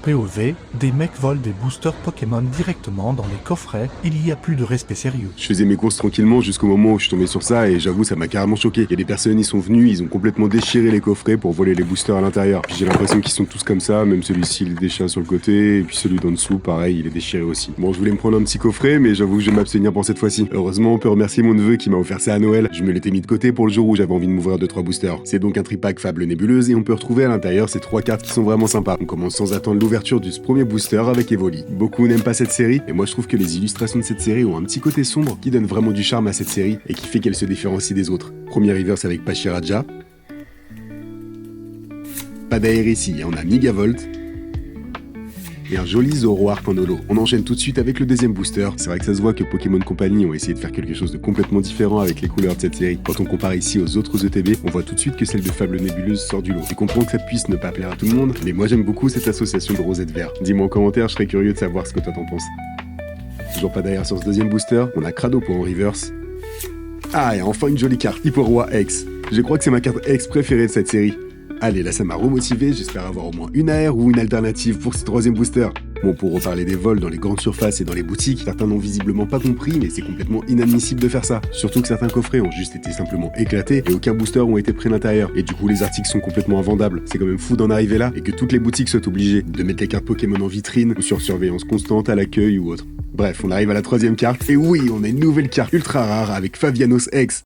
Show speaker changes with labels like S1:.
S1: POV, des mecs volent des boosters Pokémon directement dans les coffrets, il y a plus de respect sérieux.
S2: Je faisais mes courses tranquillement jusqu'au moment où je suis tombé sur ça et j'avoue ça m'a carrément choqué. Il y a des personnes, ils sont venus, ils ont complètement déchiré les coffrets pour voler les boosters à l'intérieur. Puis j'ai l'impression qu'ils sont tous comme ça, même celui-ci il est déchiré sur le côté et puis celui d'en dessous pareil il est déchiré aussi. Bon je voulais me prendre un petit coffret mais j'avoue que je vais m'abstenir pour cette fois-ci. Heureusement on peut remercier mon neveu qui m'a offert ça à Noël. Je me l'étais mis de côté pour le jour où j'avais envie de m'ouvrir 2-3 boosters. C'est donc un tripack Fable Nébuleuse et on peut retrouver à l'intérieur ces 3 cartes qui sont vraiment sympas. On commence sans attendre l'ouverture de ce premier booster avec Evoli. Beaucoup n'aiment pas cette série, et moi je trouve que les illustrations de cette série ont un petit côté sombre qui donne vraiment du charme à cette série et qui fait qu'elle se différencie des autres. Premier reverse avec Pachiraja. Pas d'air ici, on a Megavolt. Et un joli Zoroark en holo. On enchaîne tout de suite avec le deuxième booster. C'est vrai que ça se voit que Pokémon Company ont essayé de faire quelque chose de complètement différent avec les couleurs de cette série. Quand on compare ici aux autres ETB, on voit tout de suite que celle de Fable Nébuleuse sort du lot. Je comprends que ça puisse ne pas plaire à tout le monde, mais moi j'aime beaucoup cette association de rose et de vert. Dis-moi en commentaire, je serais curieux de savoir ce que toi t'en penses. Toujours pas d'ailleurs sur ce deuxième booster, on a Crado pour en reverse. Ah, et enfin une jolie carte, Hipporoi X. Je crois que c'est ma carte X préférée de cette série. Allez, là ça m'a remotivé, j'espère avoir au moins une AR ou une alternative pour ce troisième booster. Bon, pour reparler des vols dans les grandes surfaces et dans les boutiques, certains n'ont visiblement pas compris, mais c'est complètement inadmissible de faire ça. Surtout que certains coffrets ont juste été simplement éclatés et aucun booster ont été pris à l'intérieur. Et du coup, les articles sont complètement invendables. C'est quand même fou d'en arriver là et que toutes les boutiques soient obligées de mettre les cartes Pokémon en vitrine ou sur surveillance constante à l'accueil ou autre. Bref, on arrive à la troisième carte et oui, on a une nouvelle carte ultra rare avec Favianos X.